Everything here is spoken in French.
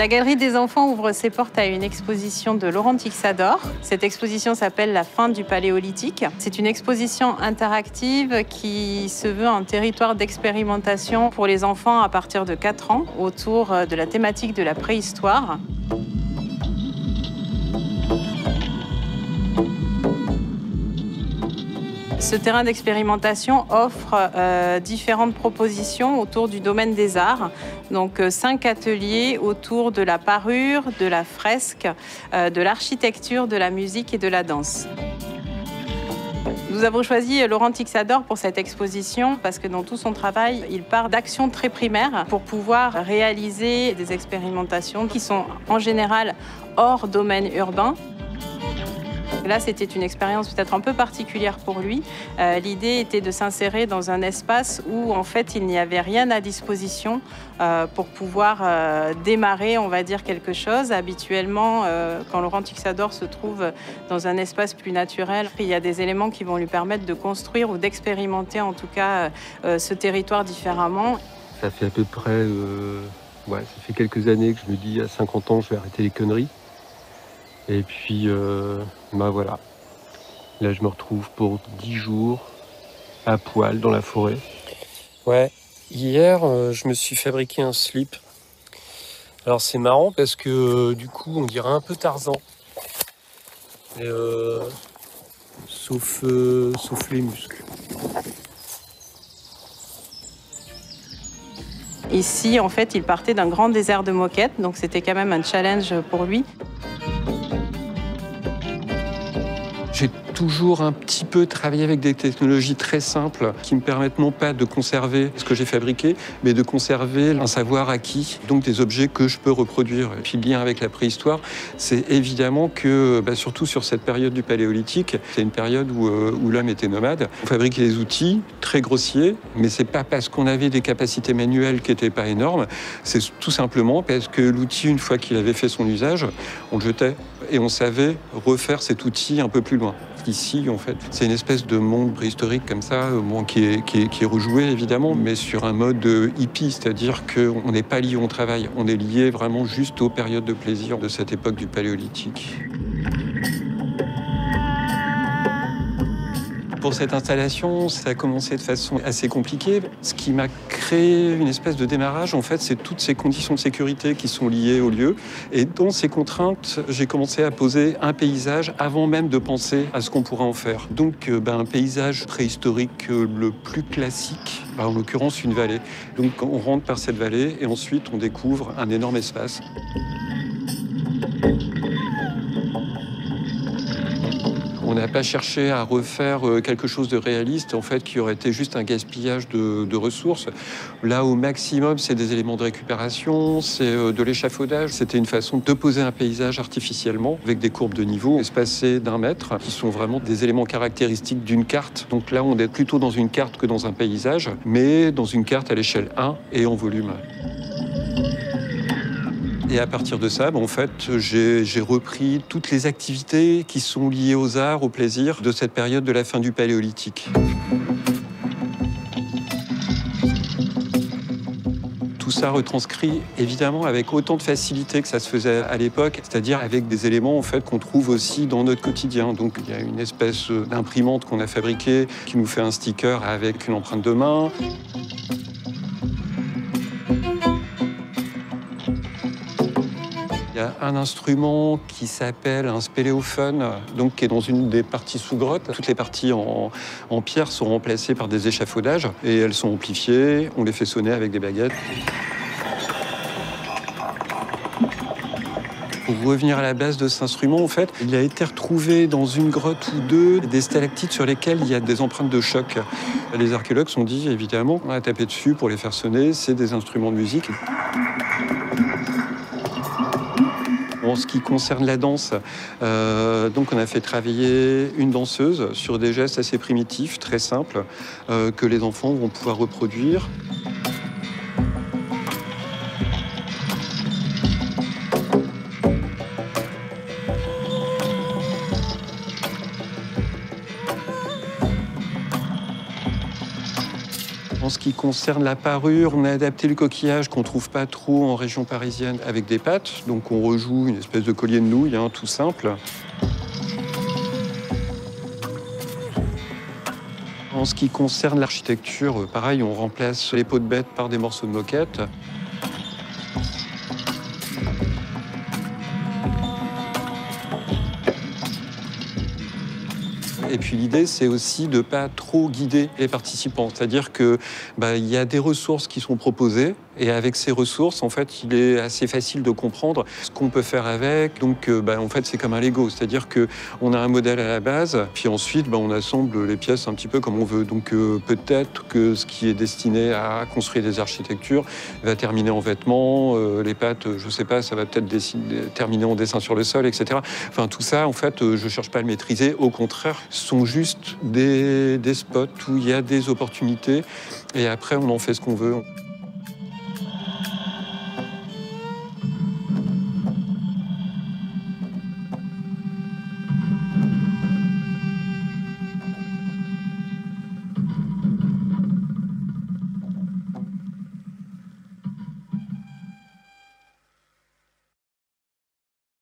La Galerie des Enfants ouvre ses portes à une exposition de Laurent Tixador. Cette exposition s'appelle La fin du Paléolithique. C'est une exposition interactive qui se veut un territoire d'expérimentation pour les enfants à partir de 4 ans autour de la thématique de la préhistoire. Ce terrain d'expérimentation offre différentes propositions autour du domaine des arts. Donc 5 ateliers autour de la parure, de la fresque, de l'architecture, de la musique et de la danse. Nous avons choisi Laurent Tixador pour cette exposition parce que dans tout son travail, il part d'actions très primaires pour pouvoir réaliser des expérimentations qui sont en général hors domaine urbain. Là, c'était une expérience peut-être un peu particulière pour lui. L'idée était de s'insérer dans un espace où, en fait, il n'y avait rien à disposition pour pouvoir démarrer, on va dire, quelque chose. Habituellement, quand Laurent Tixador se trouve dans un espace plus naturel, il y a des éléments qui vont lui permettre de construire ou d'expérimenter, en tout cas, ce territoire différemment. Ça fait à peu près... ça fait quelques années que je me dis, à 50 ans, je vais arrêter les conneries. Et puis, voilà. Là, je me retrouve pour 10 jours à poil dans la forêt. Ouais, hier, je me suis fabriqué un slip. Alors, c'est marrant parce que, du coup, on dirait un peu Tarzan. Et, sauf les muscles. Ici, en fait, il partait d'un grand désert de moquettes, donc c'était quand même un challenge pour lui. J'ai toujours un petit peu travaillé avec des technologies très simples qui me permettent non pas de conserver ce que j'ai fabriqué, mais de conserver un savoir acquis, donc des objets que je peux reproduire. Et puis le lien avec la préhistoire, c'est évidemment que, surtout sur cette période du Paléolithique, c'est une période où l'homme était nomade. On fabriquait des outils très grossiers, mais c'est pas parce qu'on avait des capacités manuelles qui n'étaient pas énormes, c'est tout simplement parce que l'outil, une fois qu'il avait fait son usage, on le jetait et on savait refaire cet outil un peu plus loin. Ici, en fait, c'est une espèce de monde préhistorique comme ça, qui est rejoué évidemment, mais sur un mode hippie, c'est-à-dire qu'on n'est pas lié au travail, on est lié vraiment juste aux périodes de plaisir de cette époque du Paléolithique. Pour cette installation, ça a commencé de façon assez compliquée. Ce qui m'a créé une espèce de démarrage, en fait, c'est toutes ces conditions de sécurité qui sont liées au lieu. Et dans ces contraintes, j'ai commencé à poser un paysage avant même de penser à ce qu'on pourrait en faire. Donc, un paysage préhistorique le plus classique, en l'occurrence une vallée. Donc, on rentre par cette vallée et ensuite on découvre un énorme espace. On n'a pas cherché à refaire quelque chose de réaliste, en fait, qui aurait été juste un gaspillage de ressources. Là, au maximum, c'est des éléments de récupération, c'est de l'échafaudage. C'était une façon de poser un paysage artificiellement, avec des courbes de niveau espacées d'1 mètre, qui sont vraiment des éléments caractéristiques d'une carte. Donc là, on est plutôt dans une carte que dans un paysage, mais dans une carte à l'échelle 1 et en volume. Et à partir de ça, en fait, j'ai repris toutes les activités qui sont liées aux arts, au plaisir de cette période de la fin du Paléolithique. Tout ça retranscrit évidemment avec autant de facilité que ça se faisait à l'époque, c'est-à-dire avec des éléments en fait qu'on trouve aussi dans notre quotidien. Donc il y a une espèce d'imprimante qu'on a fabriquée qui nous fait un sticker avec une empreinte de main. Il y a un instrument qui s'appelle un spéléophone, donc qui est dans une des parties sous grotte. Toutes les parties en pierre sont remplacées par des échafaudages et elles sont amplifiées. On les fait sonner avec des baguettes. Pour revenir à la base de cet instrument, en fait, il a été retrouvé dans une grotte ou deux des stalactites sur lesquelles il y a des empreintes de choc. Les archéologues se sont dit, évidemment, on a tapé dessus pour les faire sonner, c'est des instruments de musique. En ce qui concerne la danse, donc on a fait travailler une danseuse sur des gestes assez primitifs, très simples, que les enfants vont pouvoir reproduire. ce qui concerne la parure, on a adapté le coquillage qu'on ne trouve pas trop en région parisienne avec des pattes. Donc on rejoue une espèce de collier de nouilles, hein, tout simple. En ce qui concerne l'architecture, pareil, on remplace les peaux de bête par des morceaux de moquette. Et puis l'idée, c'est aussi de ne pas trop guider les participants. C'est-à-dire qu'il y a des ressources qui sont proposées. Et avec ces ressources, en fait, il est assez facile de comprendre ce qu'on peut faire avec. Donc, en fait, c'est comme un Lego. C'est-à-dire qu'on a un modèle à la base, puis ensuite, on assemble les pièces un petit peu comme on veut. Donc, peut-être que ce qui est destiné à construire des architectures va terminer en vêtements. Les pattes, je ne sais pas, ça va peut-être terminer en dessin sur le sol, etc. Enfin, tout ça, en fait, je ne cherche pas à le maîtriser. Au contraire, ce sont juste des spots où il y a des opportunités. Et après, on en fait ce qu'on veut.